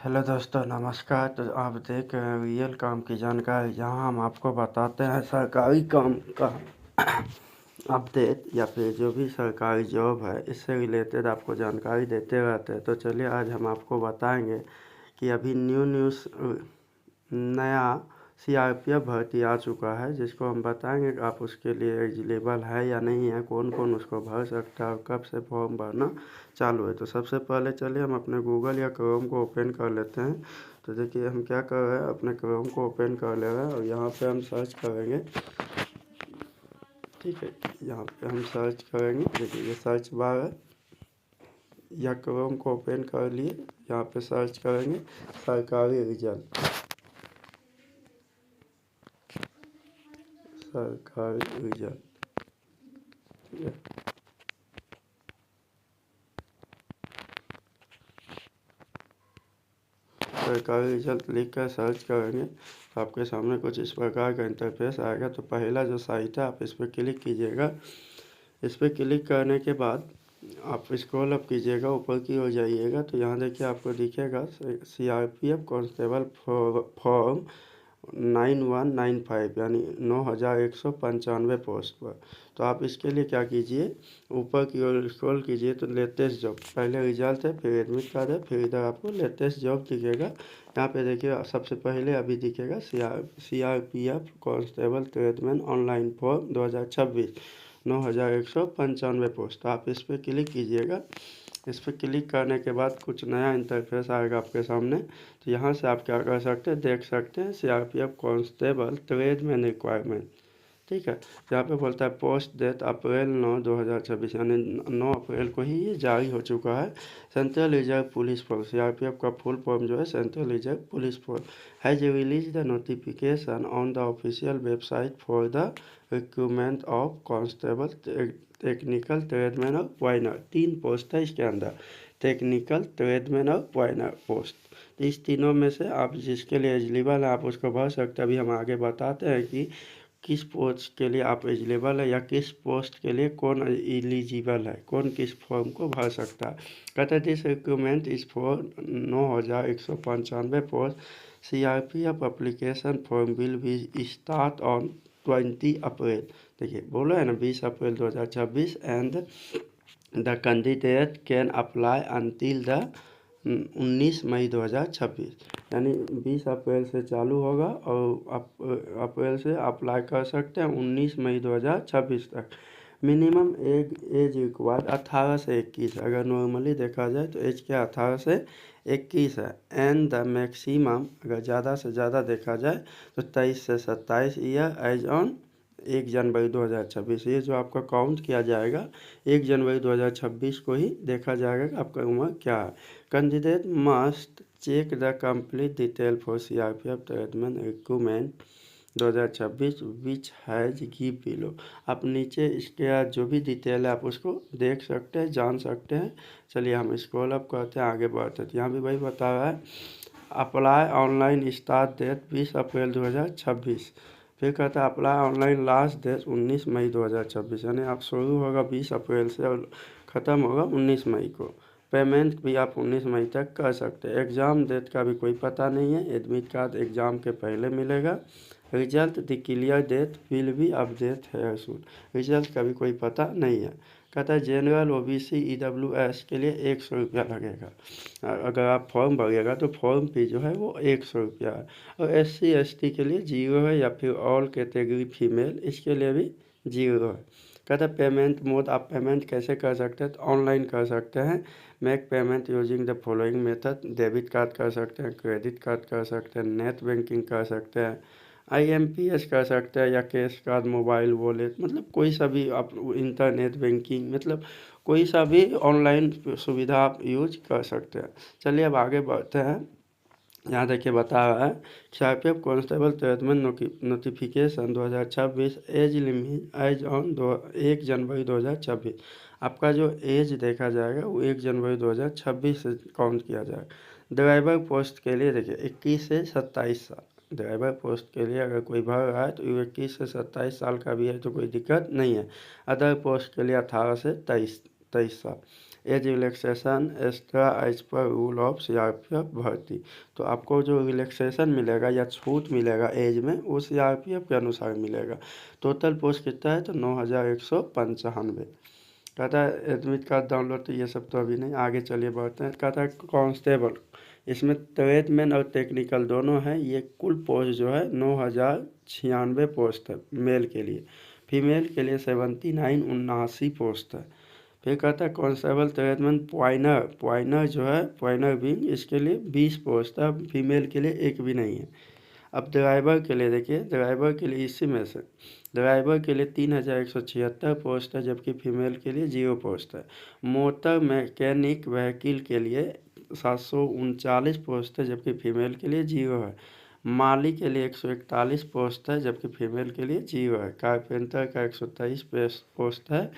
Hello दोस्तों, नमस्कार। तो आप देख रहे हैं रियल काम की जानकारी, जहां हम आपको बताते हैं सरकारी काम का अपडेट या फिर जो भी सरकारी जॉब है इससे रिलेटेड आपको जानकारी देते रहते हैं। तो चलिए आज हम आपको बताएंगे कि अभी न्यूज़ नया सीआरपीएफ भर्ती आ चुका है, जिसको हम बताएंगे कि आप उसके लिए एलिजिबल है या नहीं है, कौन कौन उसको भर सकता है और कब से फॉर्म भरना चालू है। तो सबसे पहले चलिए हम अपने गूगल या क्रोम को ओपन कर लेते हैं। तो देखिए हम क्या कर रहे हैं, अपने क्रोम को ओपन कर ले रहे हैं और यहाँ पे हम सर्च करेंगे। ठीक है, यहाँ पे हम सर्च करेंगे। देखिए ये सर्च बार है, या क्रोम को ओपन कर लिए, यहाँ पे सर्च करेंगे सरकारी रिजल्ट। सरकारी रिजल्ट, ठीक है। सरकारी रिजल्ट लिख कर सर्च करेंगे तो आपके सामने कुछ इस प्रकार का इंटरफेस आएगा। तो पहला जो साइट है आप इस पर क्लिक कीजिएगा। इस पर क्लिक करने के बाद आप स्क्रॉल अप कीजिएगा, ऊपर की ओर जाइएगा तो यहाँ देखिए आपको दिखेगा सीआरपीएफ कांस्टेबल फॉर्म 9195 यानी 9195 पोस्ट पर। तो आप इसके लिए क्या कीजिए, ऊपर की ओर स्क्रॉल कीजिए तो लेटेस्ट जॉब, पहले रिजल्ट है, फिर एडमिट कार्ड है, फिर इधर आपको लेटेस्ट जॉब दिखेगा। यहाँ पे देखिए सबसे पहले अभी दिखेगा CRPF constable tradesman online form 2026 9195 post. तो आप इस पर क्लिक कीजिएगा। इस पर क्लिक करने के बाद कुछ नया इंटरफेस आएगा आपके सामने। तो यहाँ से आप क्या कर सकते हैं, देख सकते हैं सीआरपीएफ कांस्टेबल ट्रेडमैन रिक्वायरमेंट। ठीक है, यहाँ पे बोलता है पोस्ट डेट अप्रैल 9 2026 यानी 9 अप्रैल को ही ये जारी हो चुका है। Central reserve police force, CRPF का फुल फॉर्म जो है central reserve police force, has release the notification on the official website for the recruitment of constable technical tradesman और वाइनर। 3 पोस्ट है इसके अंदर, टेक्निकल ट्रेडमैन और वाइनर पोस्ट। तो इस तीनों में से आप जिसके लिए एलिजिबल है आप उसको भर सकते हैं। अभी हम आगे बताते हैं कि किस पोस्ट के लिए आप एलिजिबल है या किस पोस्ट के लिए कौन एलिजिबल है, कौन किस फॉर्म को भर सकता है। कहते हैं this recruitment is for 9195 post. CRPF application form will be start on 20 अप्रैल। देखिए बोला है ना 20 अप्रैल 2026 and the candidate can apply until the 19 मई 2026 यानी 20 अप्रैल से चालू होगा और अप्रैल से अप्लाई कर सकते हैं 19 मई 2026 तक। मिनिमम एज रिक्वायर्ड 18 से 21, अगर नॉर्मली देखा जाए तो एज क्या 18 से 21 है। एंड द मैक्सिमम अगर ज़्यादा से ज़्यादा देखा जाए तो 23 से 27 ईयर एज ऑन 1 जनवरी 2026। ये जो आपका काउंट किया जाएगा 1 जनवरी 2026 को ही देखा जाएगा कि आपका उम्र क्या है। Candidate must check the complete detail for CRPF tradesman recruitment 2026 which has give below. आप नीचे इसके जो भी डिटेल है आप उसको देख सकते हैं, जान सकते हैं। चलिए हम स्क्रॉल अप करते हैं, आगे बढ़ते हैं। तो यहाँ भी वही बता रहा है अप्लाई ऑनलाइन स्टार्ट डेट 20 अप्रैल 2026। फिर कहता है अप्लाई ऑनलाइन लास्ट डेट 19 मई 2026 यानी आप शुरू होगा 20 अप्रैल से और ख़त्म होगा 19 मई को। पेमेंट भी आप 19 मई तक कर सकते हैं। एग्ज़ाम डेट का भी कोई पता नहीं है, एडमिट कार्ड एग्ज़ाम के पहले मिलेगा। Result the clear date will be update है सून, रिजल्ट का भी कोई पता नहीं है। कहता है जनरल ओबीसी ईडब्ल्यूएस के लिए 100 रुपया लगेगा। अगर आप फॉर्म भरिएगा तो फॉर्म फी जो है वो 100 रुपया है। और एससी एसटी के लिए 0 है, या फिर ऑल कैटेगरी फीमेल इसके लिए भी 0 है। कहता है पेमेंट मोड, आप पेमेंट कैसे कर सकते हैं, तो ऑनलाइन कर सकते हैं। Make payment using the following method, debit card कर सकते हैं, क्रेडिट कार्ड कर सकते हैं, नेट बैंकिंग कर सकते हैं, आईएमपीएस कर सकते हैं, या कैश कार्ड, मोबाइल वॉलेट, मतलब कोई सा भी आप, इंटरनेट बैंकिंग, मतलब कोई सा भी ऑनलाइन सुविधा आप यूज कर सकते हैं। चलिए अब आगे बढ़ते हैं। यहाँ देखिए बता रहा है CRPF constable tradesman notification 2026 age limit age on 1 January 2026। आपका जो एज देखा जाएगा वो 1 जनवरी 2026 से काउंट किया जाएगा। ड्राइवर पोस्ट के लिए देखिए 21 से 27 साल, ड्राइवर पोस्ट के लिए अगर कोई भर रहा है तो 21 से 27 साल का भी है तो कोई दिक्कत नहीं है। अदर पोस्ट के लिए 18 से 23 साल। Age relaxation extra age per rule of CRPF भर्ती। तो आपको जो रिलैक्सेशन मिलेगा या छूट मिलेगा एज में, वो CRPF के अनुसार मिलेगा। टोटल पोस्ट कितना है, तो 9195। कहता है एडमिट कार्ड डाउनलोड, तो ये सब तो अभी नहीं, आगे चलिए बढ़ते हैं। कहता है कांस्टेबल, इसमें ट्रेडमैन और टेक्निकल दोनों हैं। ये कुल पोस्ट जो है 9096 पोस्ट है मेल के लिए। फीमेल के लिए 7979 पोस्ट है। फिर कहता है कांस्टेबल ट्रेडमैन पॉइनर जो है, पॉइनर विंग, इसके लिए 20 पोस्ट है, फीमेल के लिए एक भी नहीं है। अब ड्राइवर के लिए देखिए, ड्राइवर के लिए इसी में से ड्राइवर के लिए 3176 पोस्ट है, जबकि फीमेल के लिए 0 पोस्ट है। मोटर मैकेनिक व्हीकल के लिए 739 पोस्ट है, जबकि फीमेल के लिए 0 है। माली के लिए 141 पोस्ट है, जबकि फीमेल के लिए 0 है। कारपेंटर का 123 पोस्ट है,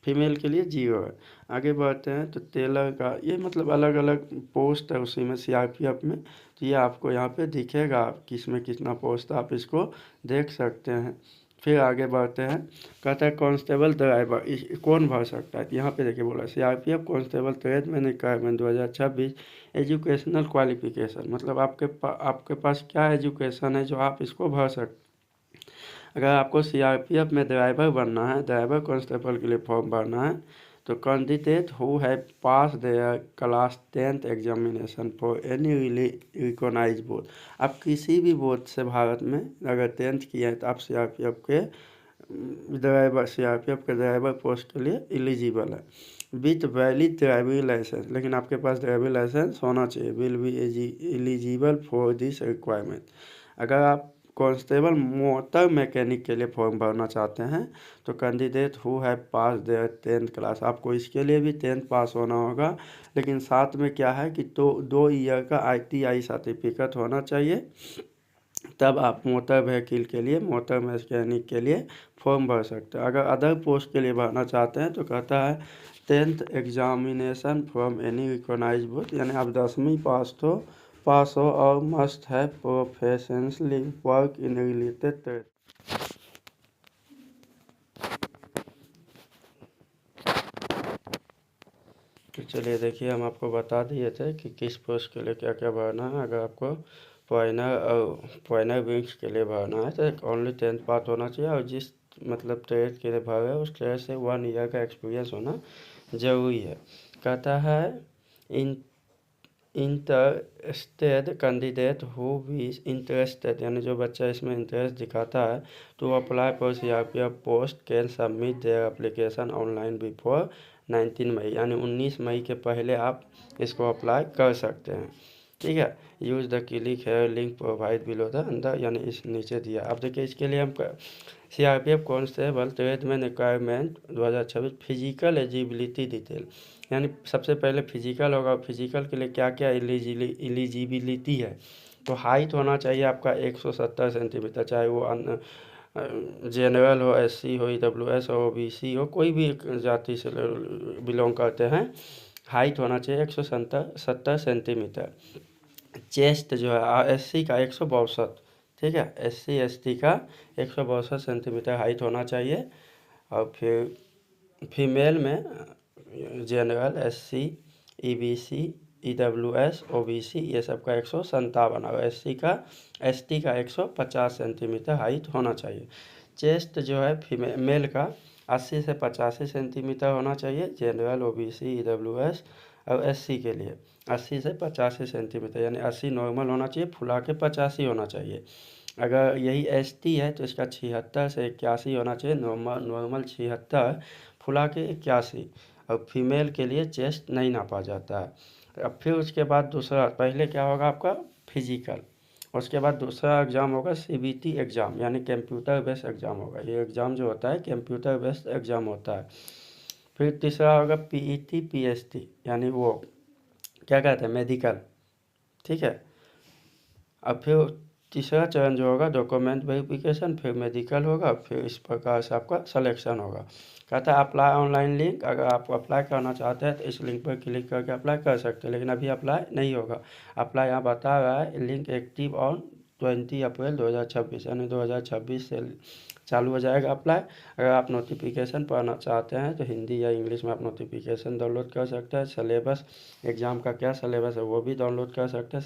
फीमेल के लिए 0 है। आगे बढ़ते हैं तो टेलर का, ये मतलब अलग अलग पोस्ट है उसी में CRPF में। तो ये आपको यहाँ पे दिखेगा किस में कितना पोस्ट, आप इसको देख सकते हैं। फिर आगे बढ़ते हैं। कहता है कांस्टेबल ड्राइवर कौन भर सकता है, तो यहाँ पे देखिए बोला CRPF constable tradesman requirement 2026। Educational qualification, मतलब आपके पास क्या एजुकेशन है जो आप इसको भर सकते। अगर आपको CRPF में ड्राइवर बनना है, ड्राइवर कांस्टेबल के लिए फॉर्म भरना है, तो कैंडिडेट हु है pass their class 10th examination for any recognise board. आप किसी भी बोर्ड से भारत में अगर 10th किया है, तो आप CRPF के ड्राइवर पोस्ट के लिए एलिजिबल है। विथ वैलिड ड्राइविंग लाइसेंस, लेकिन आपके पास ड्राइविंग लाइसेंस होना चाहिए। Will be eligible for this requirement. अगर आप कांस्टेबल मोटर मैकेनिक के लिए फॉर्म भरना चाहते हैं, तो कैंडिडेट हु है पास देयर 10th क्लास, आपको इसके लिए भी 10th पास होना होगा। लेकिन साथ में क्या है कि तो 2 ईयर का ITI सर्टिफिकेट होना चाहिए, तब आप मोटर व्हीकल के लिए, मोटर मैकेनिक के लिए फॉर्म भर सकते हैं। अगर अदर पोस्ट के लिए भरना चाहते हैं, तो कहता है 10th examination from any recognise board, यानी आप 10वीं पास हो और मस्ट है professionally work in related trade. तो चलिए देखिए, हम आपको बता दिए थे कि किस पोस्ट के लिए क्या क्या भरना है। अगर आपको पॉइनर विंग्स के लिए भरना है, तो ओनली 10th पास होना चाहिए, और जिस मतलब ट्रेड के लिए भर रहे हैं उस ट्रेड से 1 ईयर का एक्सपीरियंस होना ज़रूरी है। कहता है interested candidate who be interested, यानी जो बच्चा इसमें इंटरेस्ट दिखाता है, तो apply for CRPF post can submit their application online before 19 मई, यानी 19 मई के पहले आप इसको अप्लाई कर सकते हैं। ठीक है। यूज़ द क्लिक है लिंक प्रोवाइड बिलो द अंदर, यानी इस नीचे दिया। अब देखिए इसके लिए हम CRPF constable tradesman requirement 2026 physical eligibility detail, यानी सबसे पहले फिजिकल होगा। फिजिकल के लिए क्या क्या एलिजिबिलिटी है, तो हाइट होना चाहिए आपका 170 सेंटीमीटर, चाहे वो जनरल हो, SC हो, EWS हो, OBC हो, कोई भी जाति से बिलोंग करते हैं, हाइट होना चाहिए 170 सेंटीमीटर। चेस्ट जो है SC का 162, ठीक है, SC ST का 162 सेंटीमीटर हाइट होना चाहिए। और फिर फीमेल में general, SC, EBC, EWS, OBC, ये सब का 157, और SC का ST का 150 सेंटीमीटर हाइट होना चाहिए। चेस्ट जो है मेल का 80 से 85 सेंटीमीटर होना चाहिए, जनरल, OBC, EWS और SC के लिए 80 से 85 सेंटीमीटर, यानी 80 नॉर्मल होना चाहिए, फुला के 85 होना चाहिए। अगर यही ST है तो इसका 76 से 81 होना चाहिए, नॉर्मल 76, फुला के 81। और फीमेल के लिए चेस्ट नहीं नापा जाता है। अब फिर उसके बाद दूसरा, पहले क्या होगा आपका फिजिकल, उसके बाद दूसरा एग्ज़ाम होगा CBT एग्ज़ाम, यानी कंप्यूटर बेस्ड एग्ज़ाम होगा। ये एग्ज़ाम जो होता है कंप्यूटर बेस्ड एग्ज़ाम होता है। फिर तीसरा होगा PET PST, यानी वो क्या कहते हैं मेडिकल, ठीक है। अब फिर तीसरा चरण जो होगा डॉक्यूमेंट वेरिफिकेशन, फिर मेडिकल होगा, फिर इस प्रकार से आपका सिलेक्शन होगा। कहता है अप्लाई ऑनलाइन लिंक, अगर आप अप्लाई करना चाहते हैं तो इस लिंक पर क्लिक करके अप्लाई कर सकते हैं, लेकिन अभी अप्लाई नहीं होगा। अप्लाई यहाँ बता रहा है लिंक एक्टिव ऑन 20 अप्रैल 2026, यानी 2026 से चालू हो जाएगा अप्लाई। अगर आप नोटिफिकेशन पाना चाहते हैं तो हिंदी या इंग्लिश में आप नोटिफिकेशन डाउनलोड कर सकते हैं। सिलेबस एग्ज़ाम का क्या सिलेबस है वो भी डाउनलोड कर सकते हैं।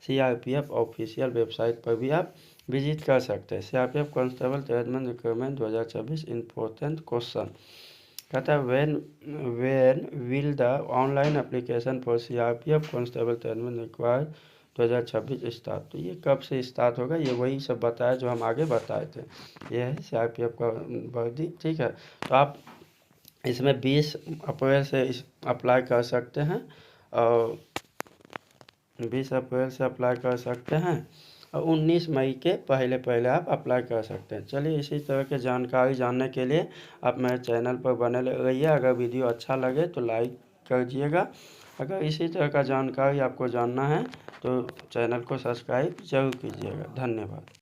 सीआरपीएफ ऑफिशियल वेबसाइट पर भी आप विजिट कर सकते हैं। CRPF constable tradesman recruitment 2024 important question कहता है when will the online application for CRPF constable tradesman required 2026 start. तो ये कब से स्टार्ट होगा, ये वही सब बताया जो हम आगे बताए थे। ये है सीआरपीएफ का वर्दी, ठीक है। तो आप इसमें 20 अप्रैल से अप्लाई कर सकते हैं और 20 अप्रैल से अप्लाई कर सकते हैं और 19 मई के पहले पहले आप अप्लाई कर सकते हैं। चलिए, इसी तरह की जानकारी जानने के लिए आप मेरे चैनल पर बने रहिए। अगर वीडियो अच्छा लगे तो लाइक कर दीजिएगा। अगर इसी तरह का जानकारी आपको जानना है तो चैनल को सब्सक्राइब जरूर कीजिएगा। धन्यवाद।